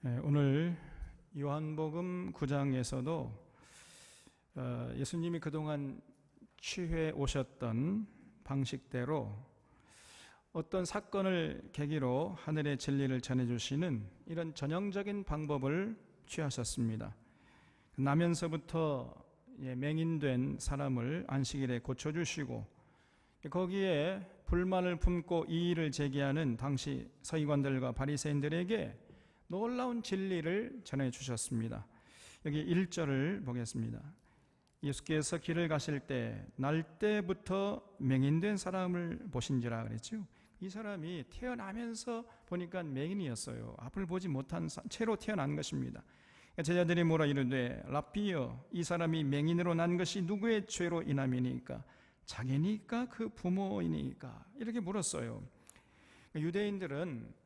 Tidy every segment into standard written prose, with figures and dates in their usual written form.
오늘 요한복음 9장에서도 예수님이 그동안 취해 오셨던 방식대로 어떤 사건을 계기로 하늘의 진리를 전해주시는 이런 전형적인 방법을 취하셨습니다. 나면서부터 맹인된 사람을 안식일에 고쳐주시고, 거기에 불만을 품고 이의를 제기하는 당시 서기관들과 바리새인들에게 놀라운 진리를 전해주셨습니다. 여기 1절을 보겠습니다. 예수께서 길을 가실 때 날 때부터 맹인된 사람을 보신지라 그랬죠. 이 사람이 태어나면서 보니까 맹인이었어요. 앞을 보지 못한 채로 태어난 것입니다. 제자들이 물어 이르되 랍비여, 이 사람이 맹인으로 난 것이 누구의 죄로 인함이니까? 자기니까 그 부모이니까? 이렇게 물었어요. 유대인들은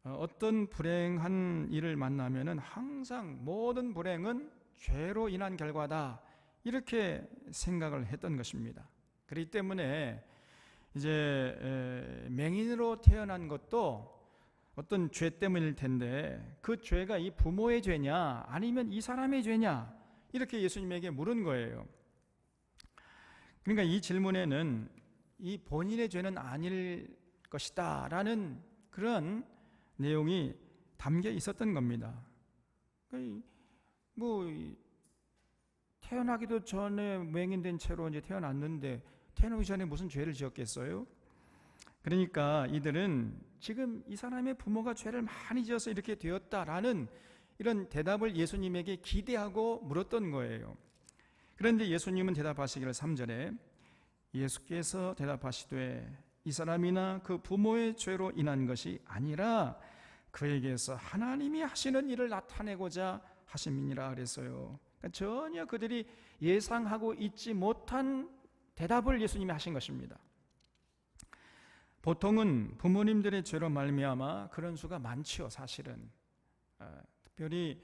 어떤 불행한 일을 만나면은 항상 모든 불행은 죄로 인한 결과다, 이렇게 생각을 했던 것입니다. 그렇기 때문에 이제 맹인으로 태어난 것도 어떤 죄 때문일 텐데, 그 죄가 이 부모의 죄냐 아니면 이 사람의 죄냐, 이렇게 예수님에게 물은 거예요. 그러니까 이 질문에는 이 본인의 죄는 아닐 것이다 라는 그런 내용이 담겨 있었던 겁니다. 태어나기도 전에 맹인된 채로 이제 태어났는데 태어나기 전에 무슨 죄를 지었겠어요? 그러니까 이들은 지금 이 사람의 부모가 죄를 많이 지어서 이렇게 되었다라는 이런 대답을 예수님에게 기대하고 물었던 거예요. 그런데 예수님은 대답하시기를 3절에 예수께서 대답하시되 이 사람이나 그 부모의 죄로 인한 것이 아니라 그에게서 하나님이 하시는 일을 나타내고자 하심이니라 그랬어요. 그러니까 전혀 그들이 예상하고 있지 못한 대답을 예수님이 하신 것입니다. 보통은 부모님들의 죄로 말미암아 그런 수가 많지요, 사실은. 특별히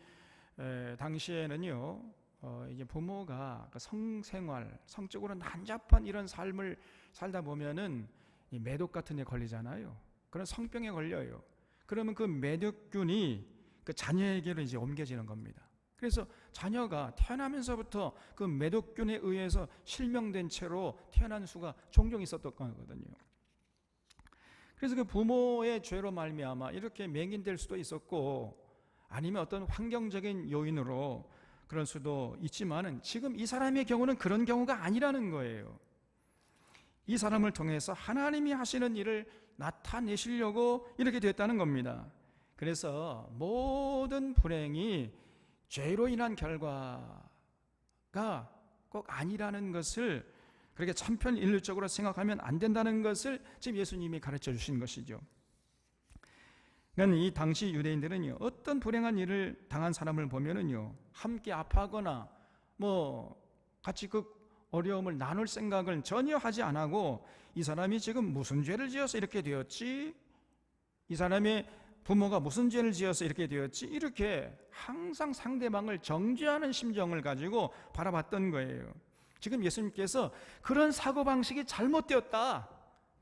당시에는요, 이제 부모가 성생활, 성적으로 난잡한 이런 삶을 살다 보면은 이 매독 같은 데 걸리잖아요. 그런 성병에 걸려요. 그러면 그 매독균이 그 자녀에게로 이제 옮겨지는 겁니다. 그래서 자녀가 태어나면서부터 그 매독균에 의해서 실명된 채로 태어난 수가 종종 있었던 거거든요. 그래서 그 부모의 죄로 말미암아 이렇게 맹인될 수도 있었고, 아니면 어떤 환경적인 요인으로 그럴 수도 있지만은 지금 이 사람의 경우는 그런 경우가 아니라는 거예요. 이 사람을 통해서 하나님이 하시는 일을 나타내시려고 이렇게 됐다는 겁니다. 그래서 모든 불행이 죄로 인한 결과가 꼭 아니라는 것을, 그렇게 천편일률적으로 생각하면 안 된다는 것을 지금 예수님이 가르쳐 주신 것이죠. 그러니까 이 당시 유대인들은요, 어떤 불행한 일을 당한 사람을 보면은요, 함께 아파하거나 같이 그 어려움을 나눌 생각을 전혀 하지 않고, 이 사람이 지금 무슨 죄를 지어서 이렇게 되었지? 이 사람의 부모가 무슨 죄를 지어서 이렇게 되었지? 이렇게 항상 상대방을 정죄하는 심정을 가지고 바라봤던 거예요. 지금 예수님께서 그런 사고방식이 잘못되었다,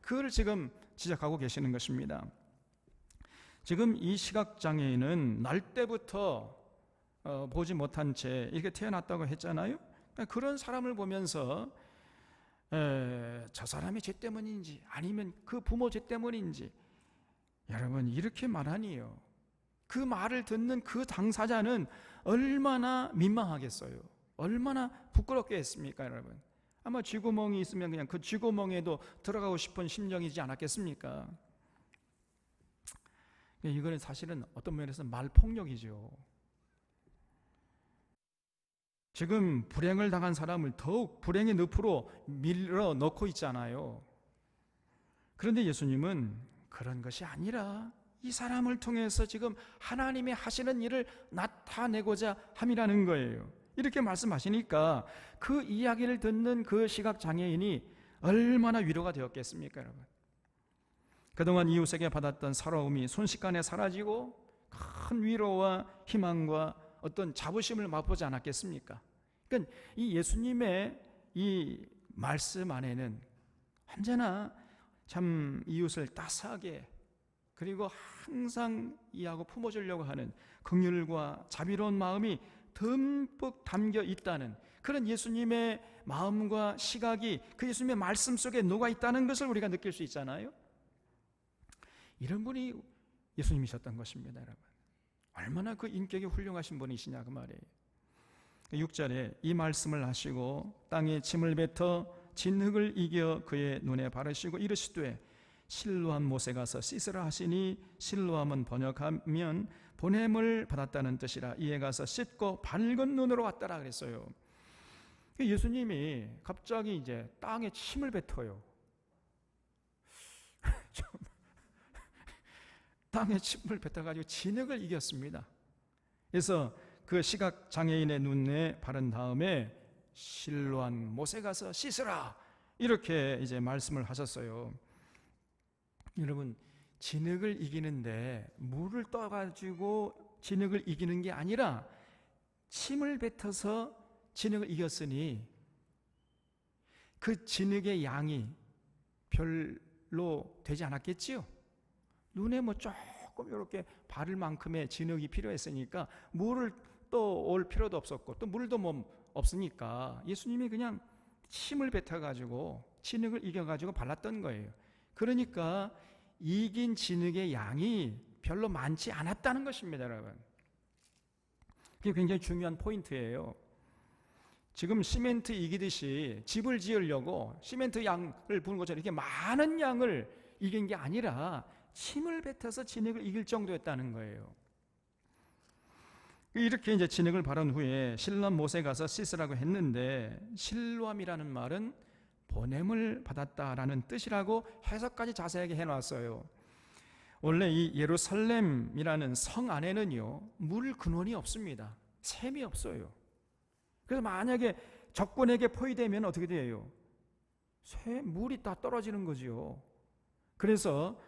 그걸 지금 지적하고 계시는 것입니다. 지금 이 시각장애인은 날 때부터 보지 못한 채 이렇게 태어났다고 했잖아요. 그런 사람을 보면서 저 사람의 죄 때문인지 아니면 그 부모 죄 때문인지, 여러분 이렇게 말하니요, 그 말을 듣는 그 당사자는 얼마나 민망하겠어요. 얼마나 부끄럽게 했습니까, 여러분? 아마 쥐구멍이 있으면 그냥 그 쥐구멍에도 들어가고 싶은 심정이지 않았겠습니까? 이거는 사실은 어떤 면에서 말폭력이죠. 지금 불행을 당한 사람을 더욱 불행의 늪으로 밀어 넣고 있잖아요. 그런데 예수님은 그런 것이 아니라 이 사람을 통해서 지금 하나님이 하시는 일을 나타내고자 함이라는 거예요. 이렇게 말씀하시니까 그 이야기를 듣는 그 시각장애인이 얼마나 위로가 되었겠습니까, 여러분? 그동안 이웃에게 받았던 서러움이 순식간에 사라지고 큰 위로와 희망과 어떤 자부심을 맛보지 않았겠습니까? 그러니까 이 예수님의 이 말씀 안에는 언제나 참 이웃을 따스하게 그리고 항상 이해하고 품어주려고 하는 긍휼과 자비로운 마음이 듬뿍 담겨 있다는 그런 예수님의 마음과 시각이 그 예수님의 말씀 속에 녹아 있다는 것을 우리가 느낄 수 있잖아요. 이런 분이 예수님이셨던 것입니다, 여러분. 얼마나 그 인격이 훌륭하신 분이시냐 그 말이에요. 6절에 이 말씀을 하시고 땅에 침을 뱉어 진흙을 이겨 그의 눈에 바르시고 이르시되 실로암 못에 가서 씻으라 하시니 실로암은 번역하면 보냄을 받았다는 뜻이라. 이에 가서 씻고 밝은 눈으로 왔더라 그랬어요. 예수님이 갑자기 이제 땅에 침을 뱉어요. 땅에 침을 뱉어가지고 진흙을 이겼습니다. 그래서 그 시각 장애인의 눈에 바른 다음에 실로암 못에 가서 씻으라 이렇게 이제 말씀을 하셨어요. 여러분, 진흙을 이기는데 물을 떠가지고 진흙을 이기는 게 아니라 침을 뱉어서 진흙을 이겼으니 그 진흙의 양이 별로 되지 않았겠지요. 눈에 뭐 조금 이렇게 바를 만큼의 진흙이 필요했으니까 물을 또 올 필요도 없었고 또 물도 뭐 없으니까 예수님이 그냥 침을 뱉어가지고 진흙을 이겨가지고 발랐던 거예요. 그러니까 이긴 진흙의 양이 별로 많지 않았다는 것입니다, 여러분. 그게 굉장히 중요한 포인트예요. 지금 시멘트 이기듯이 집을 지으려고 시멘트 양을 부은 것처럼 이렇게 많은 양을 이긴 게 아니라 침을 뱉어서 진흙을 이길 정도였다는 거예요. 이렇게 이제 진흙을 바른 후에 실로암 못에 가서 씻으라고 했는데 실로암이라는 말은 보냄을 받았다라는 뜻이라고 해석까지 자세하게 해놨어요. 원래 이 예루살렘이라는 성 안에는요 물 근원이 없습니다. 샘이 없어요. 그래서 만약에 적군에게 포위되면 어떻게 돼요? 물이 다 떨어지는 거지요. 그래서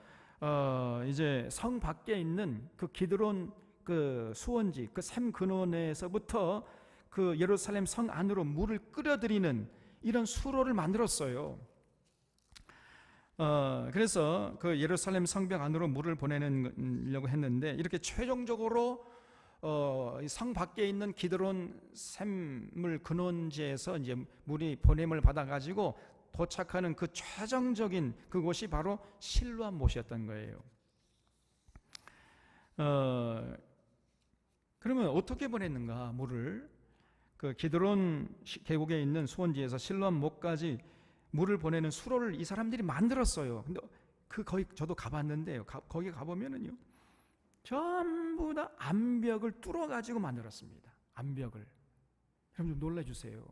이제 성 밖에 있는 그 기드론 그 수원지 그 샘 근원에서부터 그 예루살렘 성 안으로 물을 끌어들이는 이런 수로를 만들었어요. 그래서 그 예루살렘 성벽 안으로 물을 보내려고 했는데 이렇게 최종적으로 성 밖에 있는 기드론 샘물 근원지에서 이제 물이 보냄을 받아가지고 도착하는 그 최종적인 그곳이 바로 실로암 못이었던 거예요. 그러면 어떻게 보냈는가 물을? 그 기드론 계곡에 있는 수원지에서 실로암 못까지 물을 보내는 수로를 이 사람들이 만들었어요. 근데 거기 저도 가봤는데요. 거기 가보면은요 전부 다 암벽을 뚫어가지고 만들었습니다. 암벽을. 여러분 좀 놀라주세요.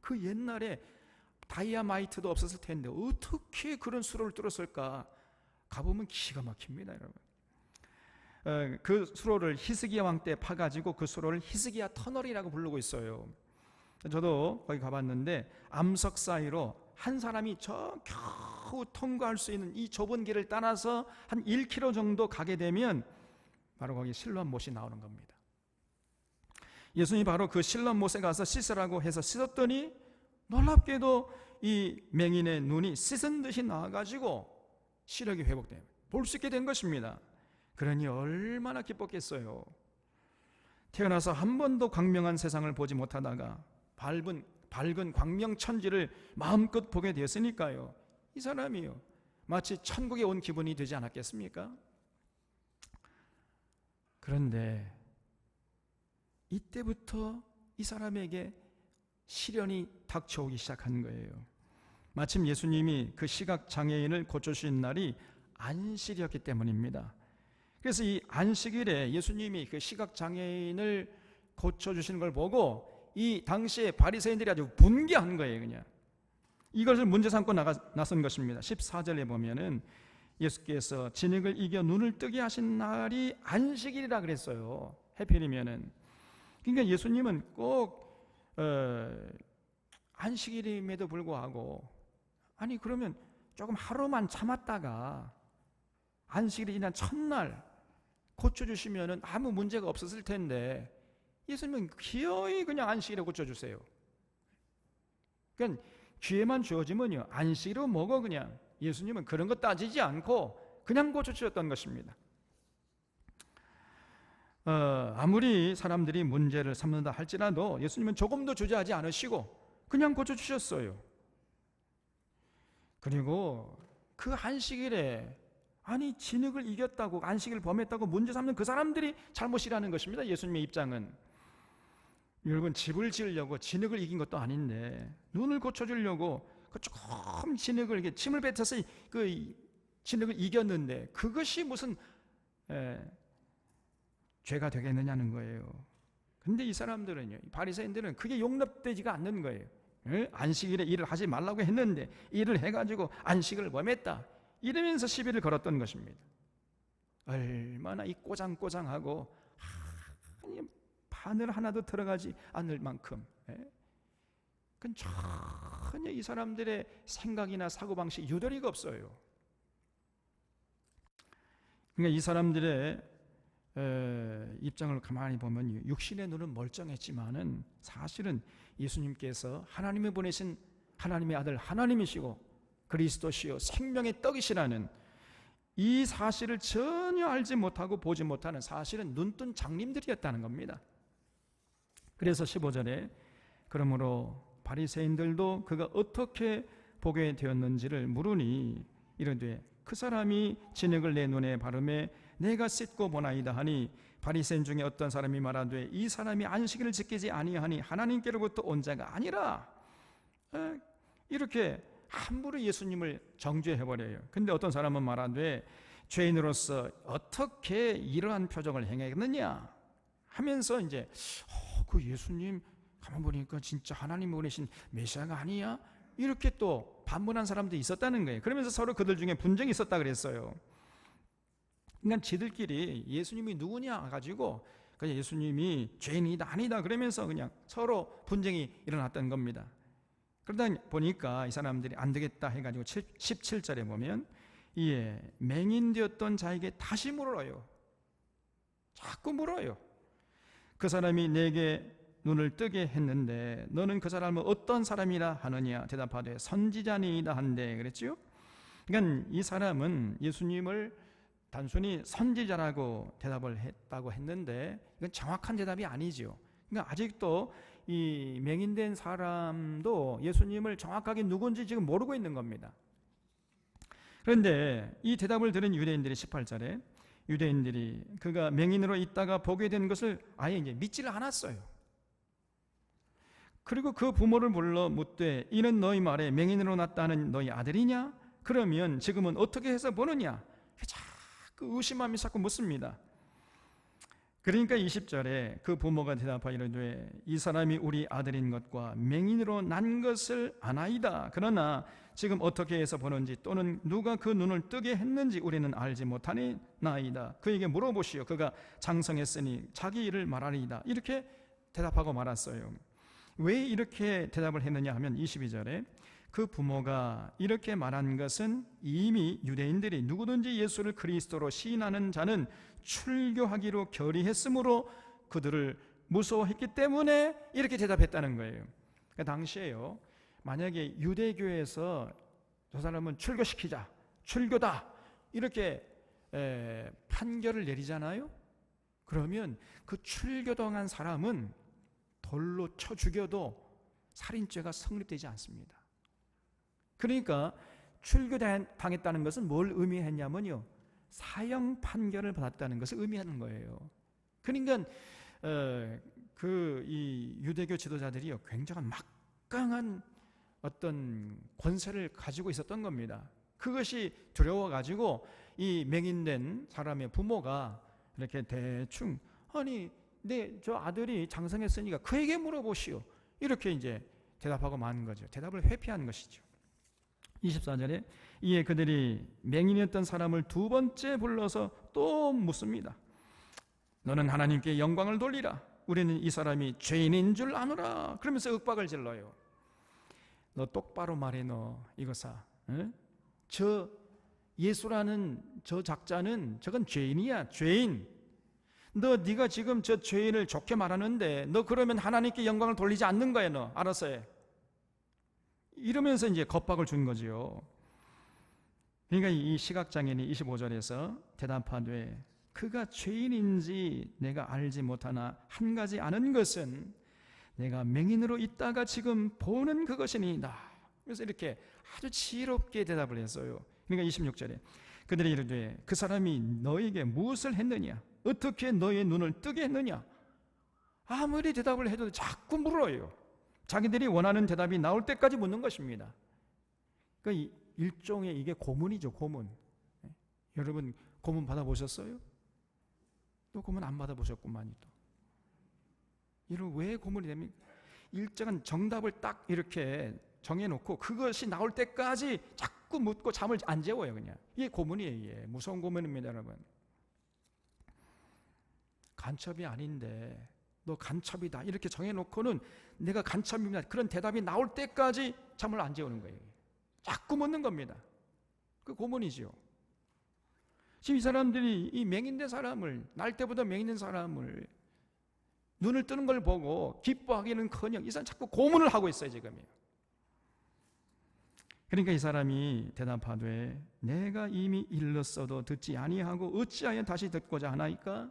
그 옛날에 다이아마이트도 없었을 텐데 어떻게 그런 수로를 뚫었을까? 가보면 기가 막힙니다, 여러분. 그 수로를 히스기야 왕 때 파가지고 그 수로를 히스기야 터널이라고 부르고 있어요. 저도 거기 가봤는데 암석 사이로 한 사람이 저 겨우 통과할 수 있는 이 좁은 길을 따라서 한 1km 정도 가게 되면 바로 거기 실로암 못이 나오는 겁니다. 예수님이 바로 그 실로암 못에 가서 씻으라고 해서 씻었더니 놀랍게도 이 맹인의 눈이 씻은 듯이 나와가지고 시력이 회복돼요. 볼 수 있게 된 것입니다. 그러니 얼마나 기뻤겠어요. 태어나서 한 번도 광명한 세상을 보지 못하다가 밝은 광명천지를 마음껏 보게 되었으니까요. 이 사람이요 마치 천국에 온 기분이 되지 않았겠습니까? 그런데 이때부터 이 사람에게 시련이 닥쳐오기 시작한 거예요. 마침 예수님이 그 시각장애인을 고쳐주신 날이 안식이었기 때문입니다. 그래서 이 안식일에 예수님이 그 시각장애인을 고쳐주시는 걸 보고 이 당시에 바리새인들이 아주 분개한 거예요. 그냥 이것을 문제 삼고 나선 것입니다. 14절에 보면은 예수께서 진흙을 이겨 눈을 뜨게 하신 날이 안식일이라 그랬어요. 해필이면은. 그러니까 예수님은 꼭 안식일임에도 불구하고 아니 그러면 조금 하루만 참았다가 안식일이 지난 첫날 고쳐주시면은 아무 문제가 없었을 텐데 예수님은 기어이 그냥 안식일에 고쳐주세요. 그러니까 기회만 주어지면요 안식일로 먹어. 그냥 예수님은 그런 거 따지지 않고 그냥 고쳐주셨던 것입니다. 아무리 사람들이 문제를 삼는다 할지라도 예수님은 조금도 주저하지 않으시고 그냥 고쳐주셨어요. 그리고 그 안식일에 진흙을 이겼다고, 안식일을 범했다고 문제 삼는 그 사람들이 잘못이라는 것입니다. 예수님의 입장은. 여러분, 집을 지으려고 진흙을 이긴 것도 아닌데 눈을 고쳐주려고 그 조금 진흙을, 이렇게 침을 뱉어서 그 진흙을 이겼는데 그것이 무슨 죄가 되겠느냐는 거예요. 근데 이 사람들은요, 바리새인들은 그게 용납되지가 않는 거예요. 안식일에 일을 하지 말라고 했는데 일을 해가지고 안식을 범했다, 이러면서 시비를 걸었던 것입니다. 얼마나 이 꼬장꼬장하고 바늘 하나도 들어가지 않을 만큼, 그건 전혀 이 사람들의 생각이나 사고방식 유도리가 없어요. 그러니까 이 사람들의 입장을 가만히 보면 육신의 눈은 멀쩡했지만은 사실은 예수님께서 하나님이 보내신 하나님의 아들 하나님이시고 그리스도시요 생명의 떡이시라는 이 사실을 전혀 알지 못하고 보지 못하는, 사실은 눈뜬 장님들이었다는 겁니다. 그래서 15절에 그러므로 바리새인들도 그가 어떻게 보게 되었는지를 물으니 이르되 그 사람이 진흙을 내 눈에 바르매 내가 씻고 보나이다 하니, 바리새인 중에 어떤 사람이 말하되 이 사람이 안식일을 지키지 아니하니 하나님께로부터 온 자가 아니라, 이렇게 함부로 예수님을 정죄해버려요. 근데 어떤 사람은 말하되 죄인으로서 어떻게 이러한 표적을 행했느냐 하면서 이제 그 예수님 가만 보니까 진짜 하나님 보내신 메시아가 아니야? 이렇게 또 반문한 사람도 있었다는 거예요. 그러면서 서로 그들 중에 분쟁이 있었다 그랬어요. 그러니까 지들끼리 예수님이 누구냐 가지고 그냥 예수님이 죄인이다 아니다 그러면서 그냥 서로 분쟁이 일어났던 겁니다. 그러다 보니까 이 사람들이 안 되겠다 해가지고 17절에 보면 이에 맹인되었던 자에게 다시 물어요. 자꾸 물어요. 그 사람이 내게 눈을 뜨게 했는데 너는 그 사람을 어떤 사람이라 하느냐? 대답하되 선지자니이다 한데 그랬죠. 그러니까 이 사람은 예수님을 단순히 선지자라고 대답을 했다고 했는데 이건 정확한 대답이 아니죠. 그러니까 아직도 이 맹인된 사람도 예수님을 정확하게 누군지 지금 모르고 있는 겁니다. 그런데 이 대답을 들은 유대인들이 18절에 유대인들이 그가 맹인으로 있다가 보게 된 것을 아예 이제 믿지를 않았어요. 그리고 그 부모를 불러 묻되 이는 너희 말에 맹인으로 났다는 너희 아들이냐? 그러면 지금은 어떻게 해서 보느냐? 자꾸 의심하며 자꾸 묻습니다. 그러니까 20절에 그 부모가 대답하여 이르되 이 사람이 우리 아들인 것과 맹인으로 난 것을 아나이다. 그러나 지금 어떻게 해서 보는지 또는 누가 그 눈을 뜨게 했는지 우리는 알지 못하나이다. 그에게 물어보시오. 그가 장성했으니 자기 일을 말하리이다. 이렇게 대답하고 말았어요. 왜 이렇게 대답을 했느냐 하면 22절에 그 부모가 이렇게 말한 것은 이미 유대인들이 누구든지 예수를 그리스도로 시인하는 자는 출교하기로 결의했으므로 그들을 무서워했기 때문에 이렇게 대답했다는 거예요. 그러니까 당시에요, 만약에 유대교에서 저 사람은 출교시키자, 출교다 이렇게 판결을 내리잖아요. 그러면 그 출교당한 사람은 돌로 쳐 죽여도 살인죄가 성립되지 않습니다. 그러니까 출교당했다는 것은 뭘 의미했냐면요, 사형 판결을 받았다는 것을 의미하는 거예요. 그러니까 이 유대교 지도자들이요, 굉장한 막강한 어떤 권세를 가지고 있었던 겁니다. 그것이 두려워가지고 이 맹인된 사람의 부모가 이렇게 대충 저 아들이 장성했으니까 그에게 물어보시오. 이렇게 이제 대답하고 마는 거죠. 대답을 회피한 것이죠. 24절에 이에 그들이 맹인이었던 사람을 두 번째 불러서 또 묻습니다. 너는 하나님께 영광을 돌리라. 우리는 이 사람이 죄인인 줄 아노라. 그러면서 윽박을 질러요. 너 똑바로 말해. 너 이거사. 저 예수라는 저 작자는 저건 죄인이야. 죄인. 네가 지금 저 죄인을 좋게 말하는데 너 그러면 하나님께 영광을 돌리지 않는 거야. 너 알아서 해. 이러면서 이제 겁박을 준 거지요. 그러니까 이 시각장애인이 25절에서 대답하되 그가 죄인인지 내가 알지 못하나 한 가지 아는 것은 내가 맹인으로 있다가 지금 보는 그것이니이다. 그래서 이렇게 아주 지혜롭게 대답을 했어요. 그러니까 26절에 그들이 이르되 그 사람이 너에게 무엇을 했느냐? 어떻게 너의 눈을 뜨게 했느냐? 아무리 대답을 해도 자꾸 물어요. 자기들이 원하는 대답이 나올 때까지 묻는 것입니다. 그러니까 일종의 이게 고문이죠, 고문. 여러분 고문 받아보셨어요? 또 고문 안 받아보셨구만이 또. 이런 왜 고문이 됩니까? 일정한 정답을 딱 이렇게 정해놓고 그것이 나올 때까지 자꾸 묻고 잠을 안 재워요. 그냥 이게 고문이에요. 이게 무서운 고문입니다, 여러분. 간첩이 아닌데 너 간첩이다 이렇게 정해놓고는 내가 간첩입니다 그런 대답이 나올 때까지 잠을 안 재우는 거예요. 자꾸 묻는 겁니다. 그 고문이지요. 지금 이 사람들이 이 맹인된 사람을, 날 때보다 맹인된 사람을 눈을 뜨는 걸 보고 기뻐하기는커녕 이 사람 자꾸 고문을 하고 있어요, 지금요. 그러니까 이 사람이 대답하되 내가 이미 일렀어도 듣지 아니하고 어찌하여 다시 듣고자 하나이까?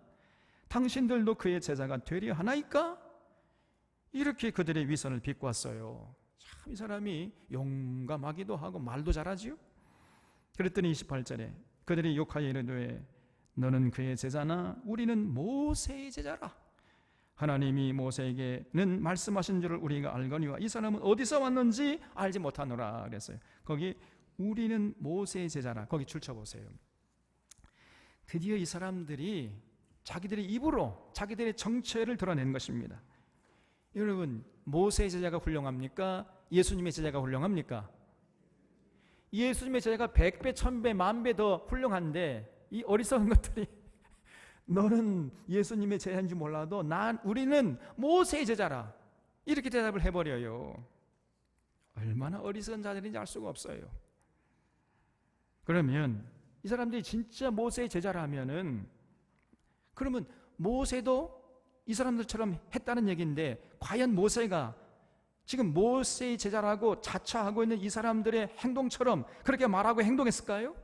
당신들도 그의 제자가 되려 하나이까? 이렇게 그들의 위선을 비꼬았어요. 참 이 사람이 용감하기도 하고 말도 잘하지요. 그랬더니 28절에 그들이 욕하여 이르되 너는 그의 제자나 우리는 모세의 제자라. 하나님이 모세에게는 말씀하신 줄을 우리가 알거니와 이 사람은 어디서 왔는지 알지 못하노라 그랬어요. 거기 우리는 모세의 제자라 거기 줄쳐보세요. 드디어 이 사람들이 자기들의 입으로 자기들의 정체를 드러낸 것입니다. 여러분 모세의 제자가 훌륭합니까? 예수님의 제자가 훌륭합니까? 예수님의 제자가 100배, 1000배, 10,000배 더 훌륭한데 이 어리석은 것들이 너는 예수님의 제자인지 몰라도 우리는 모세의 제자라 이렇게 대답을 해버려요. 얼마나 어리석은 자들인지 알 수가 없어요. 그러면 이 사람들이 진짜 모세의 제자라면은 그러면 모세도 이 사람들처럼 했다는 얘기인데 과연 모세가 지금 모세의 제자라고 자처하고 있는 이 사람들의 행동처럼 그렇게 말하고 행동했을까요?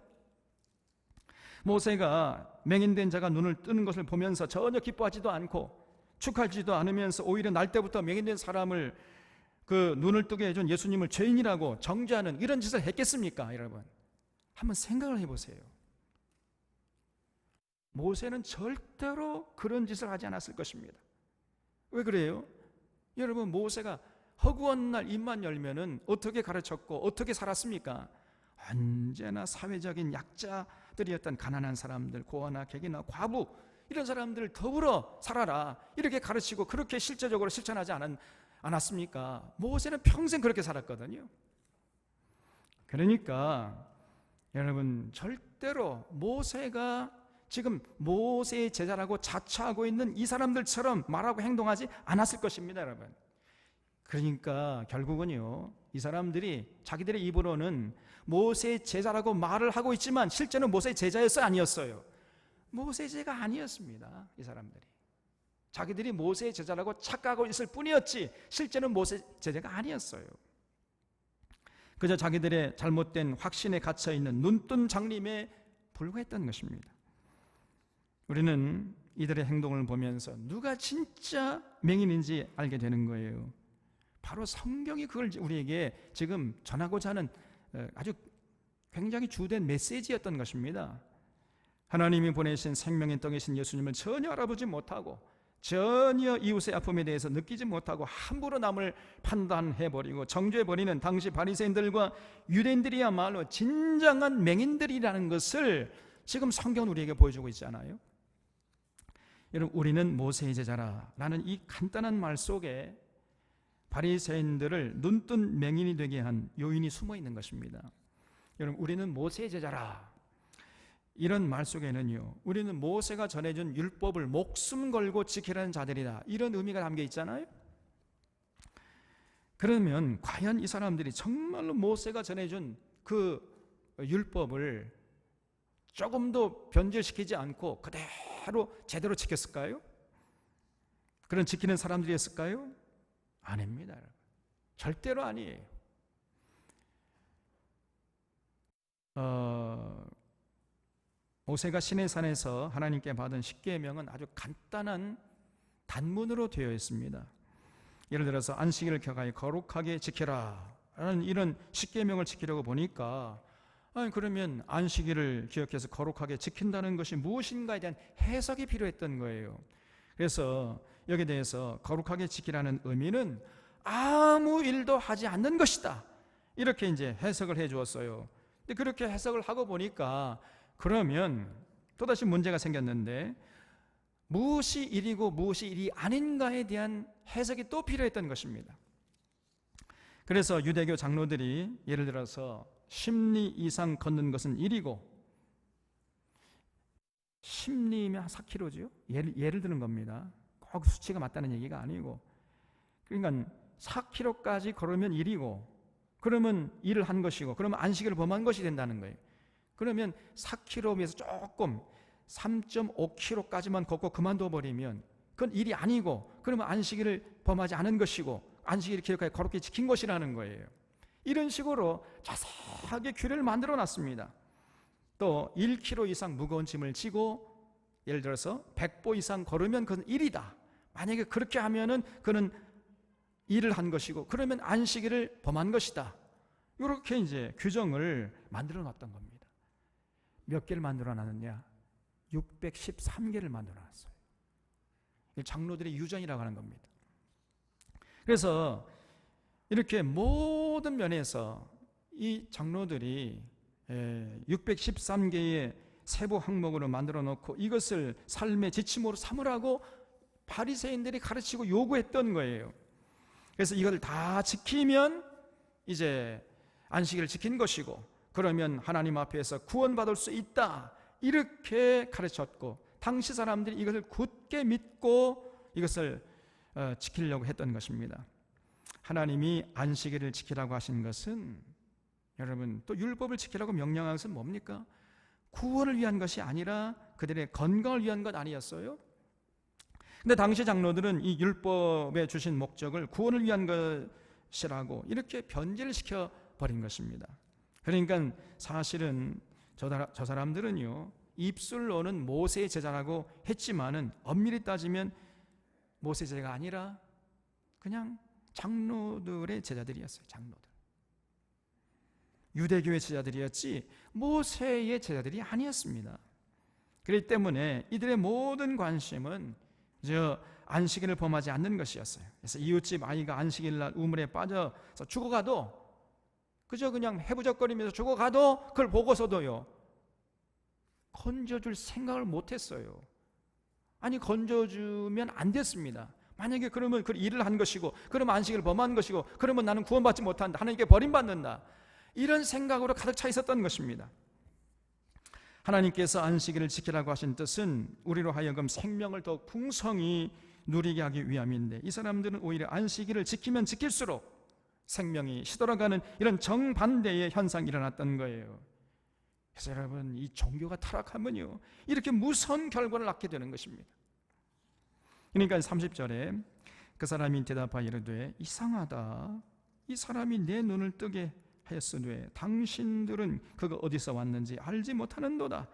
모세가 맹인된 자가 눈을 뜨는 것을 보면서 전혀 기뻐하지도 않고 축하하지도 않으면서 오히려 날 때부터 맹인된 사람을 그 눈을 뜨게 해준 예수님을 죄인이라고 정죄하는 이런 짓을 했겠습니까? 여러분 한번 생각을 해보세요. 모세는 절대로 그런 짓을 하지 않았을 것입니다. 왜 그래요? 여러분 모세가 허구한 날 입만 열면은 어떻게 가르쳤고 어떻게 살았습니까? 언제나 사회적인 약자들이었던 가난한 사람들, 고아나 객이나 과부 이런 사람들을 더불어 살아라 이렇게 가르치고 그렇게 실제적으로 실천하지 않았습니까? 모세는 평생 그렇게 살았거든요. 그러니까 여러분 절대로 모세가 지금 모세의 제자라고 자처하고 있는 이 사람들처럼 말하고 행동하지 않았을 것입니다, 여러분. 그러니까 결국은요, 이 사람들이 자기들의 입으로는 모세의 제자라고 말을 하고 있지만 실제는 모세의 제자였어요, 아니었어요? 모세의 제자가 아니었습니다. 이 사람들이 자기들이 모세의 제자라고 착각하고 있을 뿐이었지 실제는 모세의 제자가 아니었어요. 그저 자기들의 잘못된 확신에 갇혀있는 눈뜬 장님에 불과했던 것입니다. 우리는 이들의 행동을 보면서 누가 진짜 맹인인지 알게 되는 거예요. 바로 성경이 그걸 우리에게 지금 전하고자 하는 아주 굉장히 주된 메시지였던 것입니다. 하나님이 보내신 생명의 떡이신 예수님을 전혀 알아보지 못하고 전혀 이웃의 아픔에 대해서 느끼지 못하고 함부로 남을 판단해버리고 정죄해버리는 당시 바리새인들과 유대인들이야말로 진정한 맹인들이라는 것을 지금 성경은 우리에게 보여주고 있잖아요. 여러분 우리는 모세의 제자라라는 이 간단한 말 속에 바리새인들을 눈뜬 맹인이 되게 한 요인이 숨어 있는 것입니다. 여러분 우리는 모세의 제자라 이런 말 속에는요 우리는 모세가 전해준 율법을 목숨 걸고 지키라는 자들이다 이런 의미가 담겨 있잖아요. 그러면 과연 이 사람들이 정말로 모세가 전해준 그 율법을 조금도 변질시키지 않고 그대로 제대로 지켰을까요? 그런 지키는 사람들이었을까요? 아닙니다. 절대로 아니에요. 모세가 시내산에서 하나님께 받은 십계명은 아주 간단한 단문으로 되어 있습니다. 예를 들어서 안식일을 켜가이 거룩하게 지켜라 라는 이런 십계명을 지키려고 보니까 그러면 안식일을 기억해서 거룩하게 지킨다는 것이 무엇인가에 대한 해석이 필요했던 거예요. 그래서 여기에 대해서 거룩하게 지키라는 의미는 아무 일도 하지 않는 것이다, 이렇게 이제 해석을 해 주었어요. 근데 그렇게 해석을 하고 보니까 그러면 또다시 문제가 생겼는데, 무엇이 일이고 무엇이 일이 아닌가에 대한 해석이 또 필요했던 것입니다. 그래서 유대교 장로들이 예를 들어서 10리 이상 걷는 것은 일이고, 10리면 한 4km죠. 예를 드는 겁니다. 꼭 수치가 맞다는 얘기가 아니고, 그러니까 4km까지 걸으면 일이고, 그러면 일을 한 것이고, 그러면 안식일을 범한 것이 된다는 거예요. 그러면 4km에서 조금 3.5km까지만 걷고 그만둬 버리면 그건 일이 아니고, 그러면 안식일을 범하지 않은 것이고 안식일을 기록하여 거룩히 지킨 것이라는 거예요. 이런 식으로 자세하게 규례를 만들어 놨습니다. 또 1km 이상 무거운 짐을 지고 예를 들어서 100보 이상 걸으면 그건 일이다, 만약에 그렇게 하면은 그는 일을 한 것이고, 그러면 안식일을 범한 것이다, 이렇게 이제 규정을 만들어 놨던 겁니다. 몇 개를 만들어 놨느냐? 613개를 만들어 놨어요. 장로들의 유전이라고 하는 겁니다. 그래서 이렇게 모든 면에서 이 장로들이 613개의 세부 항목으로 만들어 놓고 이것을 삶의 지침으로 삼으라고 바리새인들이 가르치고 요구했던 거예요. 그래서 이것을 다 지키면 이제 안식일을 지킨 것이고, 그러면 하나님 앞에서 구원받을 수 있다, 이렇게 가르쳤고, 당시 사람들이 이것을 굳게 믿고 이것을 지키려고 했던 것입니다. 하나님이 안식일을 지키라고 하신 것은, 여러분, 또 율법을 지키라고 명령한 것은 뭡니까? 구원을 위한 것이 아니라 그들의 건강을 위한 것 아니었어요? 근데 당시 장로들은 이 율법에 주신 목적을 구원을 위한 것이라고 이렇게 변질을 시켜버린 것입니다. 그러니까 사실은 저 사람들은요, 입술로는 모세의 제자라고 했지만은 엄밀히 따지면 모세 제자가 아니라 그냥 장로들의 제자들이었어요. 장로들, 유대교의 제자들이었지 모세의 제자들이 아니었습니다. 그렇기 때문에 이들의 모든 관심은 안식일을 범하지 않는 것이었어요. 그래서 이웃집 아이가 안식일날 우물에 빠져서 죽어가도, 그저 그냥 해부적거리면서 죽어가도 그걸 보고서도요, 건져줄 생각을 못했어요. 아니, 건져주면 안 됐습니다. 만약에 그러면 그 일을 한 것이고, 그러면 안식일을 범한 것이고, 그러면 나는 구원받지 못한다, 하나님께 버림받는다, 이런 생각으로 가득 차 있었던 것입니다. 하나님께서 안식일을 지키라고 하신 뜻은 우리로 하여금 생명을 더욱 풍성히 누리게 하기 위함인데, 이 사람들은 오히려 안식일을 지키면 지킬수록 생명이 시들어가는 이런 정반대의 현상이 일어났던 거예요. 그래서 여러분, 이 종교가 타락하면요, 이렇게 무서운 결과를 낳게 되는 것입니다. 그러니까 30절에 그 사람이 대답하여 이르되 이상하다, 이 사람이 내 눈을 뜨게 하였으되 당신들은 그가 어디서 왔는지 알지 못하는도다.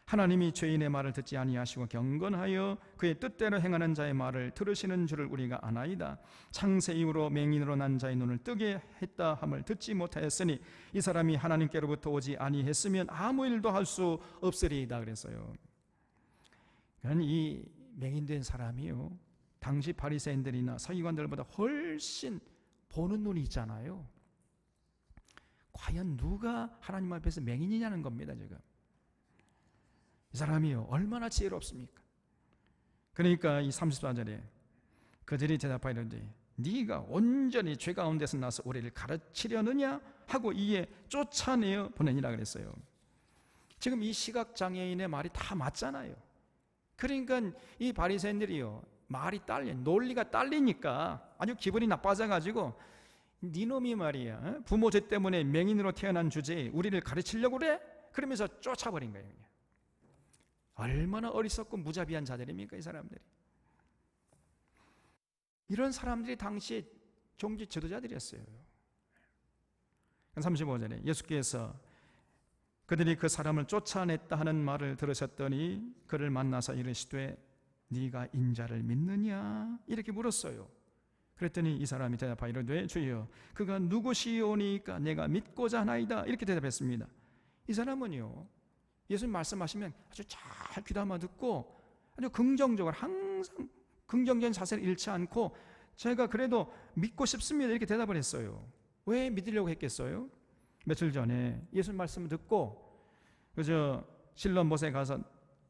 하나님이 죄인의 말을 듣지 아니하시고 경건하여 그의 뜻대로 행하는 자의 말을 들으시는 줄을 우리가 아나이다. 창세 이후로 맹인으로 난 자의 눈을 뜨게 했다 함을 듣지 못하였으니 이 사람이 하나님께로부터 오지 아니했으면 아무 일도 할 수 없으리이다. 그랬어요. 이 맹인된 사람이요, 당시 바리새인들이나 서기관들보다 훨씬 보는 눈이 있잖아요. 과연 누가 하나님 앞에서 맹인이냐는 겁니다. 지금 이 사람이요, 얼마나 지혜롭습니까? 그러니까 이 34절에 그들이 대답하이르되 네가 온전히 죄 가운데서 나서 우리를 가르치려느냐 하고 이에 쫓아내어 보내니라 그랬어요. 지금 이 시각장애인의 말이 다 맞잖아요. 그러니까 이 바리새인들이요, 말이 논리가 딸리니까 아주 기분이 나빠져가지고, 니놈이 말이야, 부모 죄 때문에 맹인으로 태어난 주제에 우리를 가르치려고 그래? 그러면서 쫓아버린 거예요. 그냥. 얼마나 어리석고 무자비한 자들입니까, 이 사람들이. 이런 사람들이 당시에 종교 지도자들이었어요. 35절에 예수께서 그들이 그 사람을 쫓아냈다 하는 말을 들으셨더니 그를 만나서 이르시되 네가 인자를 믿느냐 이렇게 물었어요. 그랬더니 이 사람이 대답하여 이르되 주여 그가 누구시오니까 내가 믿고자 하나이다 이렇게 대답했습니다. 이 사람은요, 예수님 말씀하시면 아주 잘 귀담아 듣고 아주 긍정적으로 항상 긍정적인 자세를 잃지 않고 제가 그래도 믿고 싶습니다 이렇게 대답을 했어요. 왜 믿으려고 했겠어요? 며칠 전에 예수님 말씀을 듣고 그저 실로암못에 가서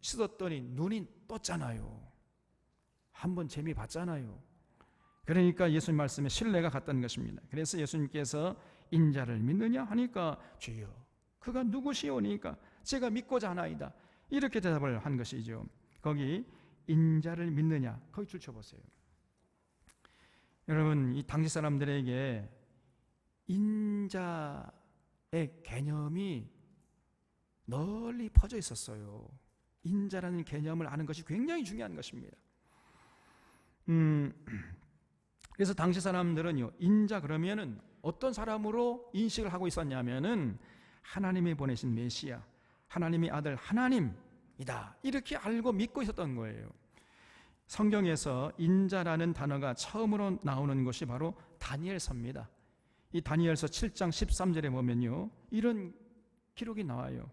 씻었더니 눈이 떴잖아요. 한번 재미 봤잖아요. 그러니까 예수님 말씀에 신뢰가 갔다는 것입니다. 그래서 예수님께서 인자를 믿느냐 하니까 주여 그가 누구시오니까 제가 믿고자 하나이다 이렇게 대답을 한 것이죠. 거기 인자를 믿느냐 거기 줄 쳐보세요. 여러분 이 당시 사람들에게 인자의 개념이 널리 퍼져 있었어요. 인자라는 개념을 아는 것이 굉장히 중요한 것입니다. 그래서 당시 사람들은요, 인자 그러면은 어떤 사람으로 인식을 하고 있었냐면은 하나님이 보내신 메시아, 하나님의 아들 하나님이다 이렇게 알고 믿고 있었던 거예요. 성경에서 인자라는 단어가 처음으로 나오는 것이 바로 다니엘서입니다. 이 다니엘서 7장 13절에 보면요, 이런 기록이 나와요.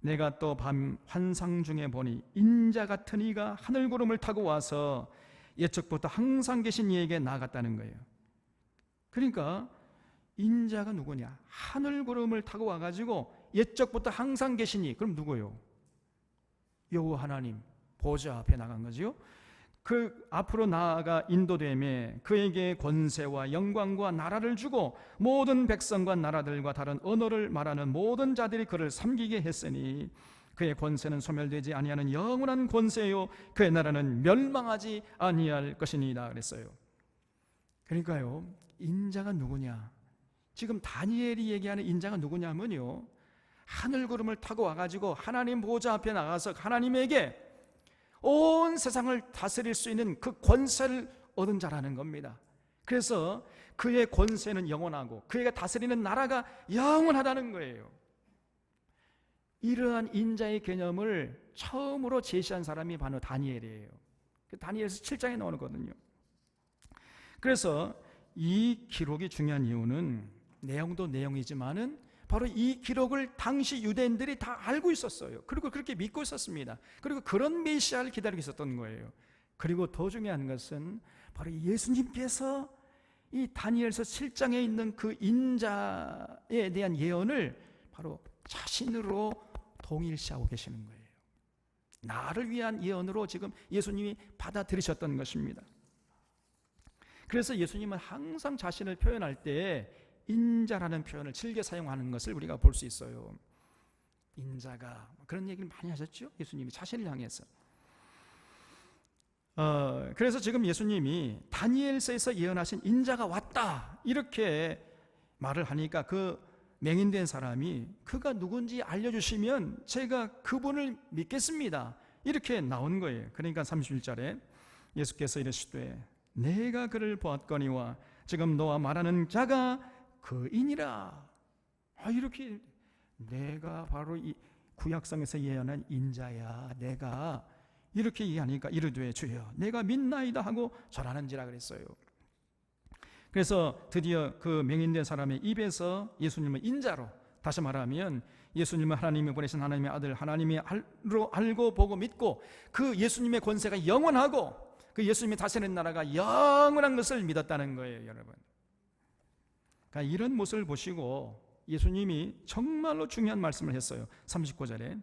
내가 또 밤 환상 중에 보니 인자 같은 이가 하늘 구름을 타고 와서 옛적부터 항상 계신 이에게 나아갔다는 거예요. 그러니까 인자가 누구냐? 하늘 구름을 타고 와가지고 옛적부터 항상 계신 이, 그럼 누구요? 여호와 하나님 보좌 앞에 나간 거지요. 그 앞으로 나아가 인도됨에 그에게 권세와 영광과 나라를 주고 모든 백성과 나라들과 다른 언어를 말하는 모든 자들이 그를 섬기게 했으니 그의 권세는 소멸되지 아니하는 영원한 권세요 그의 나라는 멸망하지 아니할 것이니이다 그랬어요. 그러니까요, 인자가 누구냐? 지금 다니엘이 얘기하는 인자가 누구냐면요, 하늘 구름을 타고 와가지고 하나님 보좌 앞에 나가서 하나님에게 온 세상을 다스릴 수 있는 그 권세를 얻은 자라는 겁니다. 그래서 그의 권세는 영원하고 그에게 다스리는 나라가 영원하다는 거예요. 이러한 인자의 개념을 처음으로 제시한 사람이 바로 다니엘이에요. 다니엘서 7장에 나오거든요. 그래서 이 기록이 중요한 이유는 내용도 내용이지만은 바로 이 기록을 당시 유대인들이 다 알고 있었어요. 그리고 그렇게 믿고 있었습니다. 그리고 그런 메시아를 기다리고 있었던 거예요. 그리고 더 중요한 것은 바로 예수님께서 이 다니엘서 7장에 있는 그 인자에 대한 예언을 바로 자신으로 동일시하고 계시는 거예요. 나를 위한 예언으로 지금 예수님이 받아들이셨던 것입니다. 그래서 예수님은 항상 자신을 표현할 때 인자라는 표현을 즐겨 사용하는 것을 우리가 볼 수 있어요. 인자가 그런 얘기를 많이 하셨죠. 예수님이 자신을 향해서. 그래서 지금 예수님이 다니엘서에서 예언하신 인자가 왔다 이렇게 말을 하니까 그 맹인된 사람이 그가 누군지 알려주시면 제가 그분을 믿겠습니다 이렇게 나온 거예요. 그러니까 31절에 예수께서 이르시되 내가 그를 보았거니와 지금 너와 말하는 자가 그이니라. 이렇게 내가 바로 이 구약성에서 예언한 인자야, 내가 이렇게 얘기하니까 이르되 주여 내가 믿나이다 하고 절하는지라 그랬어요. 그래서 드디어 그 맹인된 사람의 입에서 예수님을 인자로, 다시 말하면 예수님은 하나님이 보내신 하나님의 아들, 하나님이 알고 보고 믿고 그 예수님의 권세가 영원하고 그 예수님이 다스리는 나라가 영원한 것을 믿었다는 거예요, 여러분. 그러니까 이런 모습을 보시고 예수님이 정말로 중요한 말씀을 했어요. 39절에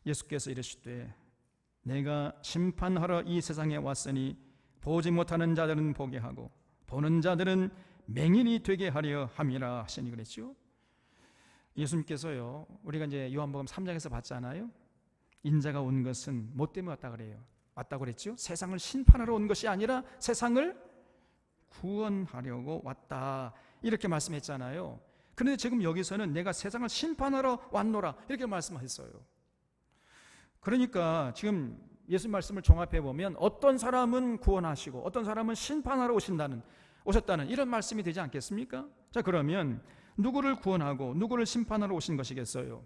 예수께서 이르시되 내가 심판하러 이 세상에 왔으니 보지 못하는 자들은 보게 하고 보는 자들은 맹인이 되게 하려 함이라 하시니 그랬죠. 예수님께서요, 우리가 이제 요한복음 3장에서 봤잖아요. 인자가 온 것은 뭐 때문에 왔다 그래요? 왔다고 그랬죠. 세상을 심판하러 온 것이 아니라 세상을 구원하려고 왔다 이렇게 말씀했잖아요. 그런데 지금 여기서는 내가 세상을 심판하러 왔노라 이렇게 말씀하셨어요. 그러니까 지금 예수 말씀을 종합해 보면 어떤 사람은 구원하시고 어떤 사람은 심판하러 오셨다는 이런 말씀이 되지 않겠습니까? 자, 그러면 누구를 구원하고 누구를 심판하러 오신 것이겠어요?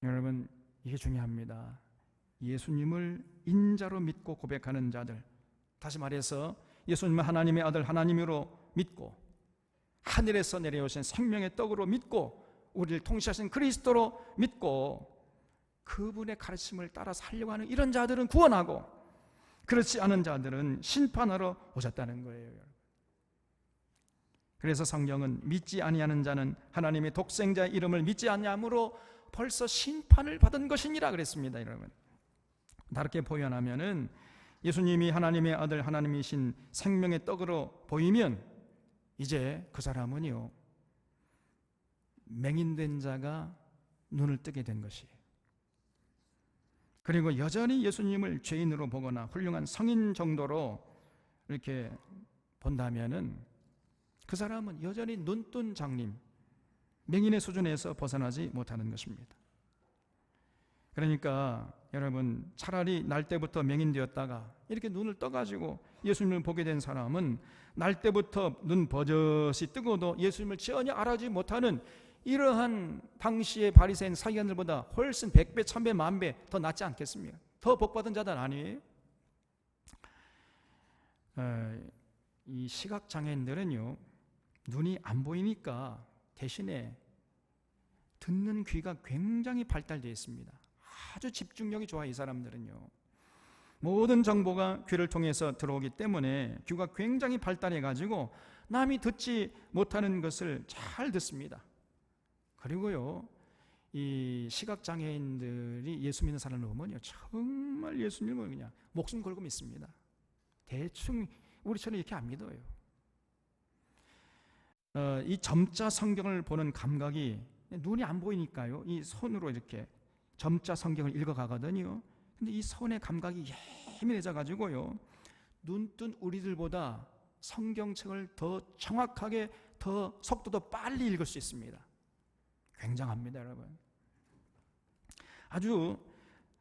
여러분, 이게 중요합니다. 예수님을 인자로 믿고 고백하는 자들, 다시 말해서 예수님을 하나님의 아들 하나님으로 믿고 하늘에서 내려오신 생명의 떡으로 믿고 우리를 통치하신 그리스도로 믿고 그분의 가르침을 따라 살려고 하는 이런 자들은 구원하고, 그렇지 않은 자들은 심판하러 오셨다는 거예요. 그래서 성경은 믿지 아니하는 자는 하나님의 독생자의 이름을 믿지 아니함으로 벌써 심판을 받은 것이니라 그랬습니다. 여러분, 다르게 표현하면은 예수님이 하나님의 아들 하나님이신 생명의 떡으로 보이면 이제 그 사람은요, 맹인된 자가 눈을 뜨게 된 것이에요. 그리고 여전히 예수님을 죄인으로 보거나 훌륭한 성인 정도로 이렇게 본다면은 그 사람은 여전히 눈뜬 장님, 맹인의 수준에서 벗어나지 못하는 것입니다. 그러니까 여러분, 차라리 날 때부터 맹인 되었다가 이렇게 눈을 떠가지고 예수님을 보게 된 사람은 날 때부터 눈 버젓이 뜨고도 예수님을 전혀 알아주지 못하는 이러한 당시의 바리새인 사기관들보다 훨씬 100배, 1000배, 10,000배 더 낫지 않겠습니까? 더 복받은 자들 아니에요? 이 시각장애인들은요, 눈이 안 보이니까 대신에 듣는 귀가 굉장히 발달되어 있습니다. 아주 집중력이 좋아요. 이 사람들은요, 모든 정보가 귀를 통해서 들어오기 때문에 귀가 굉장히 발달해 가지고 남이 듣지 못하는 것을 잘 듣습니다. 그리고요, 이 시각장애인들이 예수 믿는 사람을 보면요, 정말 예수님을 그냥 목숨 걸고 믿습니다. 대충 우리처럼 이렇게 안 믿어요. 이 점자 성경을 보는 감각이, 눈이 안 보이니까요, 이 손으로 이렇게 점자 성경을 읽어가거든요. 근데 이 손의 감각이 예민해져 가지고요, 눈뜬 우리들보다 성경책을 더 정확하게, 더 속도도 빨리 읽을 수 있습니다. 굉장합니다, 여러분. 아주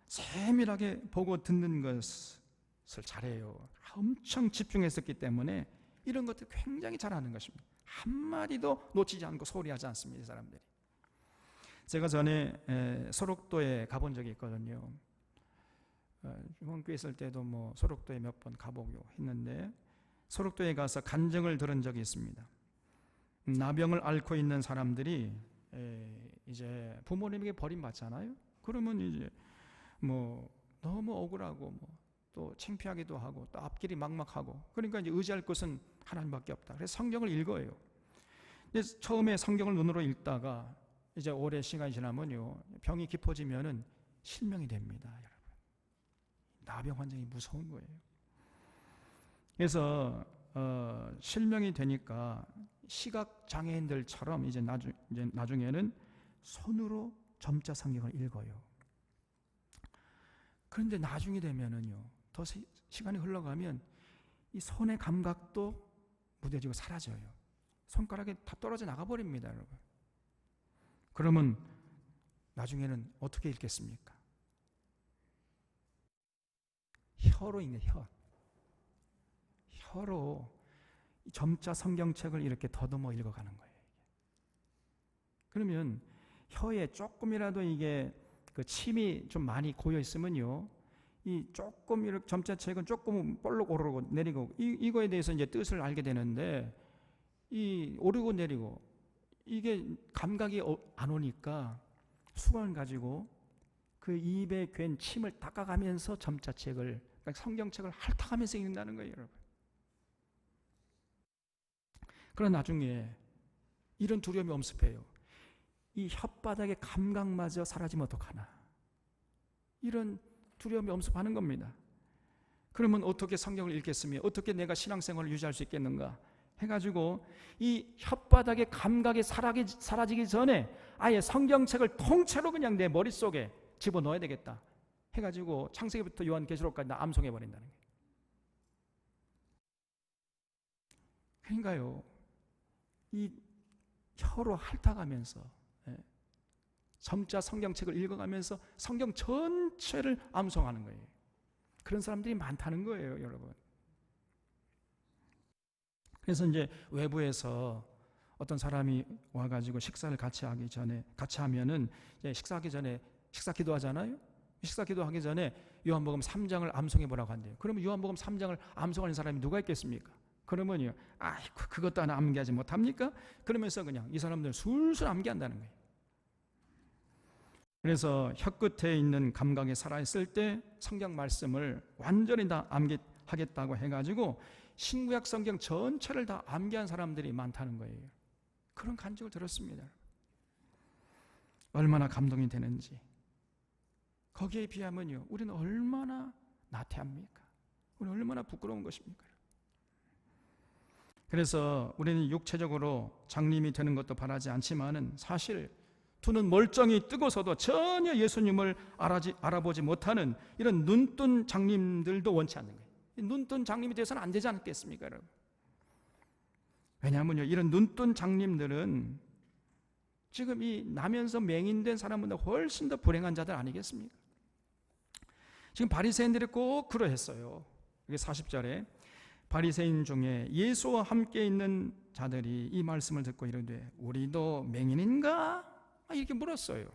세밀하게 보고 듣는 것을 잘해요. 엄청 집중했었기 때문에 이런 것들 굉장히 잘하는 것입니다. 한마디도 놓치지 않고 소리하지 않습니다, 이 사람들이. 제가 전에 소록도에 가본 적이 있거든요. 중원교회 있을 때도 뭐 소록도에 몇 번 가보고 했는데, 소록도에 가서 간증을 들은 적이 있습니다. 나병을 앓고 있는 사람들이 이제 부모님에게 버림받잖아요. 그러면 이제 뭐 너무 억울하고 또 창피하기도 하고 또 앞길이 막막하고, 그러니까 이제 의지할 것은 하나님밖에 없다. 그래서 성경을 읽어요. 처음에 성경을 눈으로 읽다가 이제 오래 시간이 지나면요, 병이 깊어지면은 실명이 됩니다, 여러분. 나병 환경이 무서운 거예요. 그래서 실명이 되니까 시각 장애인들처럼 이제 나중에는 손으로 점자 성경을 읽어요. 그런데 나중에 되면은요, 더 시간이 흘러가면 이 손의 감각도 무뎌지고 사라져요. 손가락이 다 떨어져 나가버립니다, 여러분. 그러면 나중에는 어떻게 읽겠습니까? 혀로 읽는, 혀로 점자 성경책을 이렇게 더듬어 읽어가는 거예요. 그러면 혀에 조금이라도 이게 그 침이 좀 많이 고여 있으면요, 이 조금 이렇게 점자책은 조금 볼록 오르고 내리고 이거에 대해서 이제 뜻을 알게 되는데, 이 오르고 내리고 이게 감각이 안 오니까 수건을 가지고 그 입에 괜 침을 닦아가면서 점자책을, 그러니까 성경책을 핥아가면서 읽는다는 거예요, 여러분. 그러나 나중에 이런 두려움이 엄습해요. 이 혓바닥의 감각마저 사라지면 어떡하나, 이런 두려움이 엄습하는 겁니다. 그러면 어떻게 성경을 읽겠으며 어떻게 내가 신앙생활을 유지할 수 있겠는가 해가지고 이 혓바닥의 감각이 사라지기 전에 아예 성경책을 통째로 그냥 내 머릿속에 집어넣어야 되겠다 해가지고 창세기부터 요한계시록까지 다 암송해버린다는 거예요. 그러니까요, 이 혀로 핥아가면서 점자 성경책을 읽어가면서 성경 전체를 암송하는 거예요. 그런 사람들이 많다는 거예요, 여러분. 그래서 이제 외부에서 어떤 사람이 와가지고 식사를 같이 하면은 이제 식사하기 전에 식사 기도하잖아요. 식사 기도하기 전에 요한복음 3장을 암송해 보라고 한대요. 그러면 요한복음 3장을 암송하는 사람이 누가 있겠습니까? 그러면요, 아이고 그것도 하나 암기하지 못합니까? 그러면서 그냥 이 사람들 술술 암기한다는 거예요. 그래서 혀끝에 있는 감각이 살아있을 때 성경 말씀을 완전히 다 암기하겠다고 해가지고 신구약 성경 전체를 다 암기한 사람들이 많다는 거예요. 그런 간증을 들었습니다. 얼마나 감동이 되는지. 거기에 비하면요, 우리는 얼마나 나태합니까? 우리는 얼마나 부끄러운 것입니까? 그래서 우리는 육체적으로 장님이 되는 것도 바라지 않지만은 사실 두 눈 멀쩡히 뜨고서도 전혀 예수님을 알아보지 못하는 이런 눈뜬 장님들도 원치 않는 거예요. 눈뜬 장님이 되어서는 안 되지 않겠습니까, 여러분? 왜냐하면요, 이런 눈뜬 장님들은 지금 이 나면서 맹인된 사람보다 훨씬 더 불행한 자들 아니겠습니까? 지금 바리새인들이 꼭 그러했어요. 이게 40절에 바리새인 중에 예수와 함께 있는 자들이 이 말씀을 듣고 이르되 우리도 맹인인가? 이렇게 물었어요.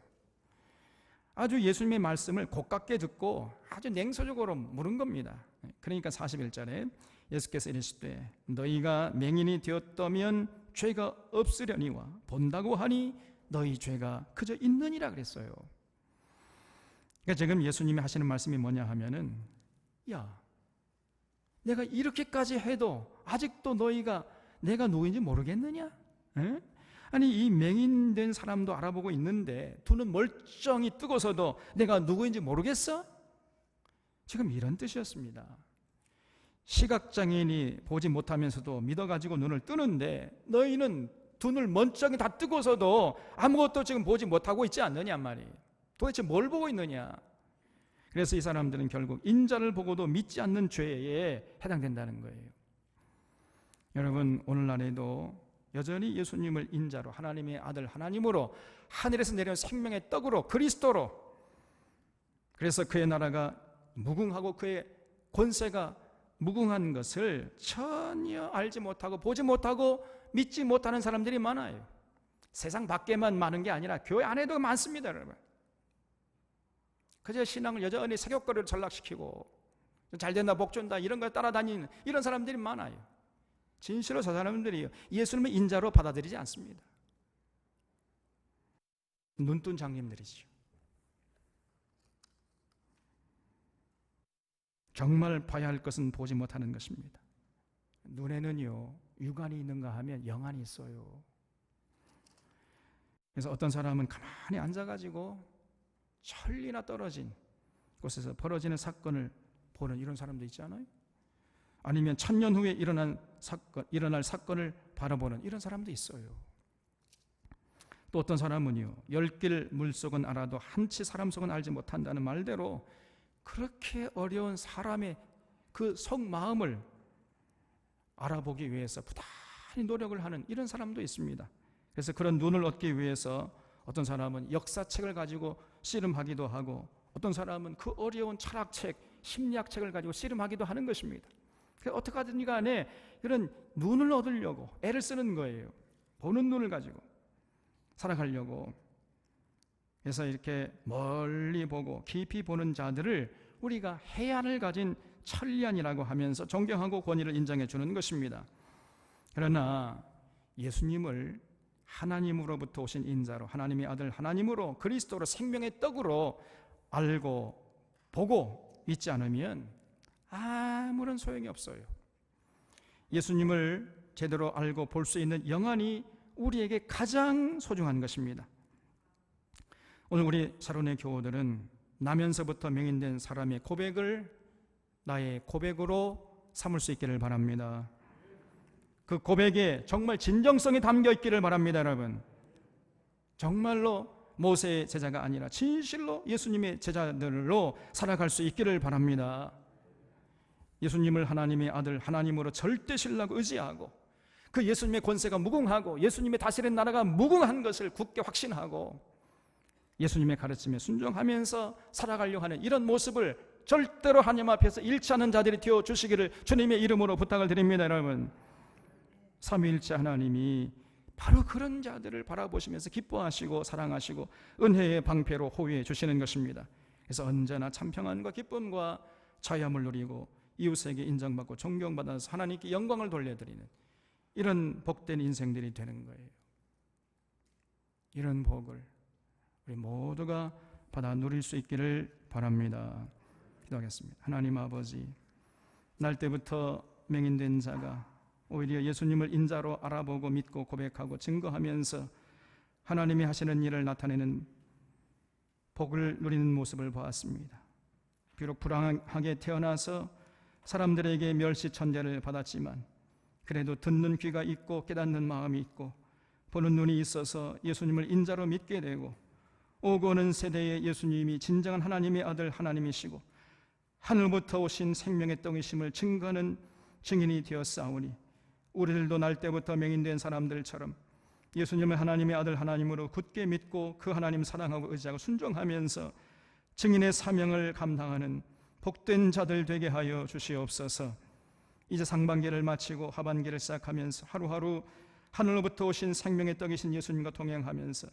아주 예수님의 말씀을 고깝게 듣고 아주 냉소적으로 물은 겁니다. 그러니까 41절에 예수께서 이르시되 너희가 맹인이 되었다면 죄가 없으려니와 본다고 하니 너희 죄가 그저 있느니라 그랬어요. 그러니까 지금 예수님이 하시는 말씀이 뭐냐 하면은, 야, 내가 이렇게까지 해도 아직도 너희가 내가 누구인지 모르겠느냐? 에? 아니 이 맹인된 사람도 알아보고 있는데 두 눈 멀쩡히 뜨고서도 내가 누구인지 모르겠어? 지금 이런 뜻이었습니다. 시각장애인이 보지 못하면서도 믿어가지고 눈을 뜨는데 너희는 두 눈 멀쩡히 다 뜨고서도 아무것도 지금 보지 못하고 있지 않느냐 말이에요. 도대체 뭘 보고 있느냐? 그래서 이 사람들은 결국 인자를 보고도 믿지 않는 죄에 해당된다는 거예요. 여러분, 오늘날에도 여전히 예수님을 인자로, 하나님의 아들 하나님으로, 하늘에서 내려온 생명의 떡으로, 그리스도로, 그래서 그의 나라가 무궁하고 그의 권세가 무궁한 것을 전혀 알지 못하고 보지 못하고 믿지 못하는 사람들이 많아요. 세상 밖에만 많은 게 아니라 교회 안에도 많습니다, 여러분. 그저 신앙을 여전히 세격거리로 전락시키고 잘된다 복준다 이런 걸 따라다니는 이런 사람들이 많아요. 진실로 저 사람들이 예수님을 인자로 받아들이지 않습니다. 눈뜬 장님들이죠. 정말 봐야 할 것은 보지 못하는 것입니다. 눈에는요, 육안이 있는가 하면 영안이 있어요. 그래서 어떤 사람은 가만히 앉아가지고 천리나 떨어진 곳에서 벌어지는 사건을 보는 이런 사람도 있잖아요. 아니면 1000년 후에 일어날 사건을 바라보는 이런 사람도 있어요. 또 어떤 사람은요, 10길 물속은 알아도 한치 사람 속은 알지 못한다는 말대로 그렇게 어려운 사람의 그 속마음을 알아보기 위해서 부단히 노력을 하는 이런 사람도 있습니다. 그래서 그런 눈을 얻기 위해서 어떤 사람은 역사책을 가지고 씨름하기도 하고 어떤 사람은 그 어려운 철학책, 심리학책을 가지고 씨름하기도 하는 것입니다. 어떻게 하든 간에 그런 눈을 얻으려고 애를 쓰는 거예요. 보는 눈을 가지고 살아가려고. 그래서 이렇게 멀리 보고 깊이 보는 자들을 우리가 해안을 가진 천리안이라고 하면서 존경하고 권위를 인정해 주는 것입니다. 그러나 예수님을 하나님으로부터 오신 인자로, 하나님의 아들 하나님으로, 그리스도로, 생명의 떡으로 알고 보고 믿지 않으면 아무런 소용이 없어요. 예수님을 제대로 알고 볼 수 있는 영안이 우리에게 가장 소중한 것입니다. 오늘 우리 사론의 교우들은 나면서부터 맹인된 사람의 고백을 나의 고백으로 삼을 수 있기를 바랍니다. 그 고백에 정말 진정성이 담겨 있기를 바랍니다, 여러분. 정말로 모세의 제자가 아니라 진실로 예수님의 제자들로 살아갈 수 있기를 바랍니다. 예수님을 하나님의 아들 하나님으로 절대 신뢰하고 의지하고 그 예수님의 권세가 무궁하고 예수님의 다스리는 나라가 무궁한 것을 굳게 확신하고 예수님의 가르침에 순종하면서 살아가려고 하는 이런 모습을 절대로 하나님 앞에서 잃지 않는 자들이 되어주시기를 주님의 이름으로 부탁을 드립니다. 여러분, 삼위일체 하나님이 바로 그런 자들을 바라보시면서 기뻐하시고 사랑하시고 은혜의 방패로 호위해 주시는 것입니다. 그래서 언제나 참 평안과 기쁨과 자유함을 누리고 이웃에게 인정받고 존경받아서 하나님께 영광을 돌려드리는 이런 복된 인생들이 되는 거예요. 이런 복을 우리 모두가 받아 누릴 수 있기를 바랍니다. 기도하겠습니다. 하나님 아버지, 날 때부터 맹인된 자가 오히려 예수님을 인자로 알아보고 믿고 고백하고 증거하면서 하나님이 하시는 일을 나타내는 복을 누리는 모습을 보았습니다. 비록 불쌍하게 태어나서 사람들에게 멸시천대를 받았지만 그래도 듣는 귀가 있고 깨닫는 마음이 있고 보는 눈이 있어서 예수님을 인자로 믿게 되고 오고 오는 세대에 예수님이 진정한 하나님의 아들 하나님이시고 하늘부터 오신 생명의 떡이심을 증거하는 증인이 되었사오니 우리들도 날 때부터 맹인된 사람들처럼 예수님을 하나님의 아들 하나님으로 굳게 믿고 그 하나님 사랑하고 의지하고 순종하면서 증인의 사명을 감당하는 복된 자들 되게 하여 주시옵소서. 이제 상반기를 마치고 하반기를 시작하면서 하루하루 하늘로부터 오신 생명의 떡이신 예수님과 동행하면서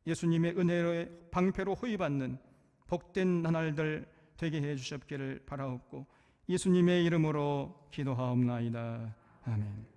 예수님의 은혜로의 방패로 호위받는 복된 나날들 되게 해 주셨기를 바라옵고 예수님의 이름으로 기도하옵나이다. 아멘.